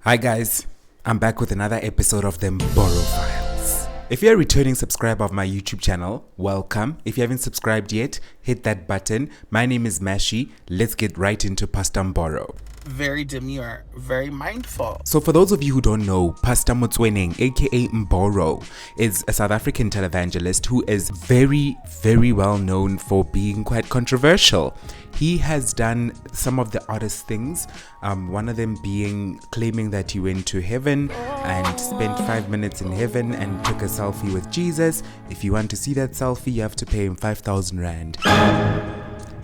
Hi guys, I'm back with another episode of the Mboro Files. If you're a returning subscriber of my YouTube channel, welcome. If you haven't subscribed yet, hit that button. My name is Mashi. Let's get right into Pastor Mboro. Very demure, very mindful. So for those of you who don't know, Pastor Motsoeneng, a.k.a. Mboro, is a South African televangelist who is very, very well known for being quite controversial. He has done some of the oddest things, one of them being claiming that he went to heaven and spent 5 minutes in heaven and took a selfie with Jesus. If you want to see that selfie, you have to pay him 5,000 rand.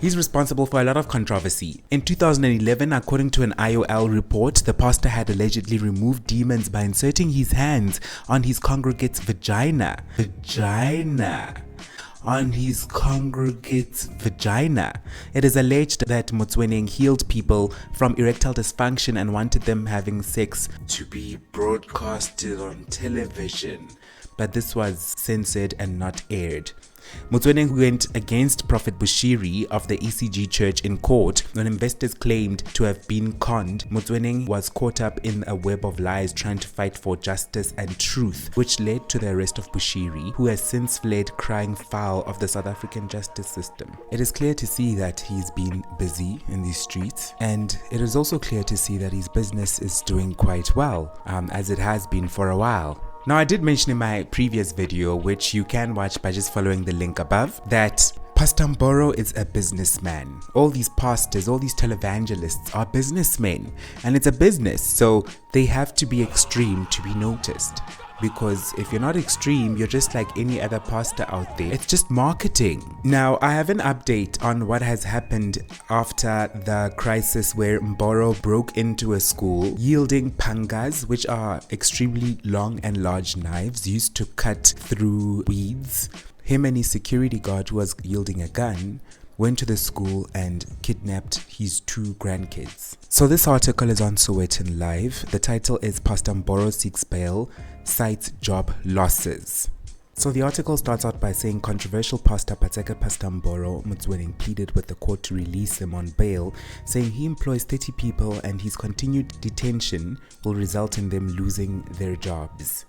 He's responsible for a lot of controversy. In 2011, according to an IOL report, the pastor had allegedly removed demons by inserting his hands on his congregate's vagina. On his congregate's vagina. It is alleged that Motsoeneng healed people from erectile dysfunction and wanted them having sex to be broadcasted on television. But this was censored and not aired. Motsoeneng went against Prophet Bushiri of the ECG Church in court when investors claimed to have been conned. Motsoeneng was caught up in a web of lies trying to fight for justice and truth, which led to the arrest of Bushiri, who has since fled crying foul of the South African justice system. It is clear to see that he's been busy in these streets, and it is also clear to see that his business is doing quite well, as it has been for a while. Now, I did mention in my previous video, which you can watch by just following the link above, that Pastor Mboro is a businessman. All these pastors, all these televangelists are businessmen, and it's a business, so they have to be extreme to be noticed. Because if you're not extreme, you're just like any other pastor out there. It's just marketing. Now, I have an update on what has happened after the crisis where Mboro broke into a school, yielding pangas, which are extremely long and large knives used to cut through weeds. Him and his security guard, who was wielding a gun, went to the school and kidnapped his 2 grandkids. So this article is on Sowetan Live. The title is Pastor Mboro Seeks Bail, Cites Job Losses. So the article starts out by saying controversial Pastor Paseka Motsoeneng pleaded with the court to release him on bail, saying he employs 30 people and his continued detention will result in them losing their jobs.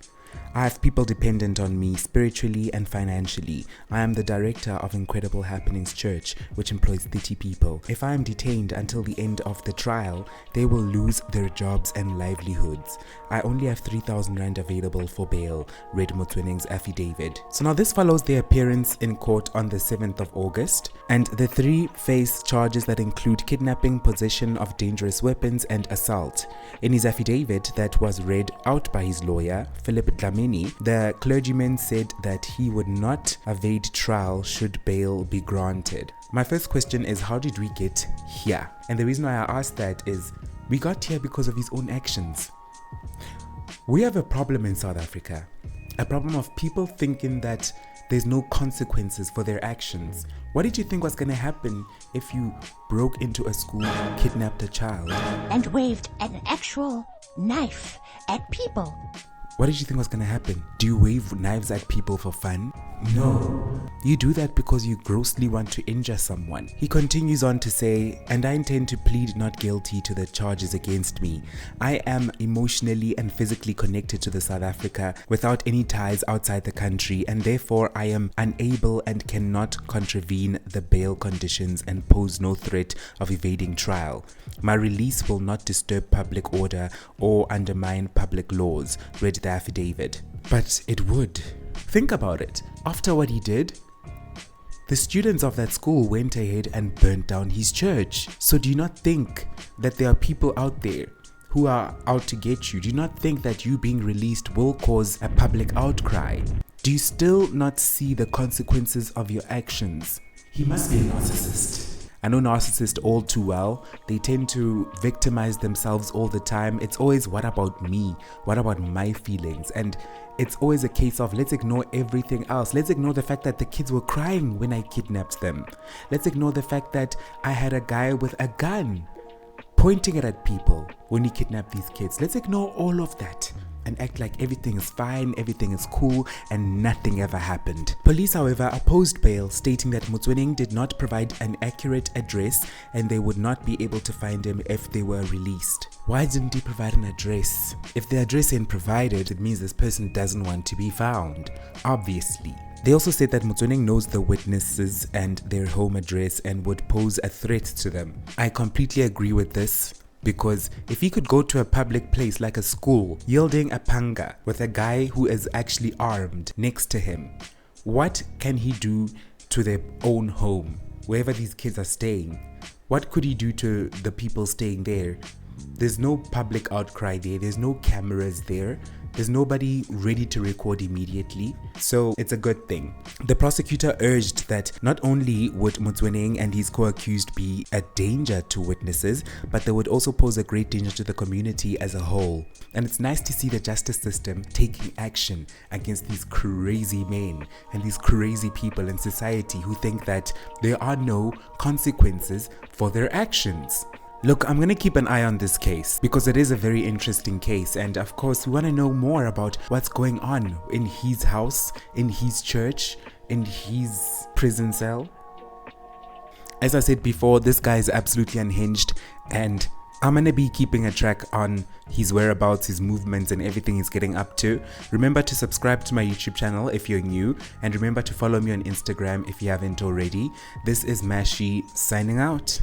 I have people dependent on me spiritually and financially. I am the director of Incredible Happenings Church, which employs 30 people. If I am detained until the end of the trial, they will lose their jobs and livelihoods. I only have 3,000 rand available for bail, read Motsoeneng's affidavit. So now this follows their appearance in court on the 7th of August, and the 3 face charges that include kidnapping, possession of dangerous weapons, and assault. In his affidavit that was read out by his lawyer, Philip Dlamini, the clergyman said that he would not evade trial should bail be granted. My first question is, how did we get here? And the reason why I asked that is, we got here because of his own actions. We have a problem in South Africa, a problem of people thinking that there's no consequences for their actions. What did you think was going to happen if you broke into a school, kidnapped a child, and waved an actual knife at people? What did you think was going to happen? Do you wave knives at people for fun? No. You do that because you grossly want to injure someone. He continues on to say, and I intend to plead not guilty to the charges against me. I am emotionally and physically connected to the South Africa without any ties outside the country, and therefore I am unable and cannot contravene the bail conditions and pose no threat of evading trial. My release will not disturb public order or undermine public laws, read the affidavit. But it would. Think about it. After what he did, the students of that school went ahead and burnt down his church. So do you not think that there are people out there who are out to get you? Do you not think that you being released will cause a public outcry? Do you still not see the consequences of your actions? He must be a narcissist. I know narcissists all too well. They tend to victimize themselves all the time. It's always, what about me? What about my feelings? And it's always a case of, let's ignore everything else. Let's ignore the fact that the kids were crying when I kidnapped them. Let's ignore the fact that I had a guy with a gun pointing it at people when he kidnapped these kids. Let's ignore all of that and act like everything is fine, everything is cool, and nothing ever happened. Police, however, opposed bail, stating that Motsoeneng did not provide an accurate address and they would not be able to find him if they were released. Why didn't he provide an address? If the address ain't provided, it means this person doesn't want to be found, obviously. They also said that Motsoeneng knows the witnesses and their home address and would pose a threat to them. I completely agree with this, because if he could go to a public place like a school, yielding a panga with a guy who is actually armed next to him, what can he do to their own home, wherever these kids are staying? What could he do to the people staying there? There's no public outcry there. There's no cameras there. There's nobody ready to record immediately. So it's a good thing. The prosecutor urged that not only would Motsoeneng and his co-accused be a danger to witnesses, but they would also pose a great danger to the community as a whole. And it's nice to see the justice system taking action against these crazy men and these crazy people in society who think that there are no consequences for their actions. Look, I'm going to keep an eye on this case because it is a very interesting case, and of course we want to know more about what's going on in his house, in his church, in his prison cell. As I said before, this guy is absolutely unhinged, and I'm going to be keeping a track on his whereabouts, his movements, and everything he's getting up to. Remember to subscribe to my YouTube channel if you're new, and remember to follow me on Instagram if you haven't already. This is Mashi signing out.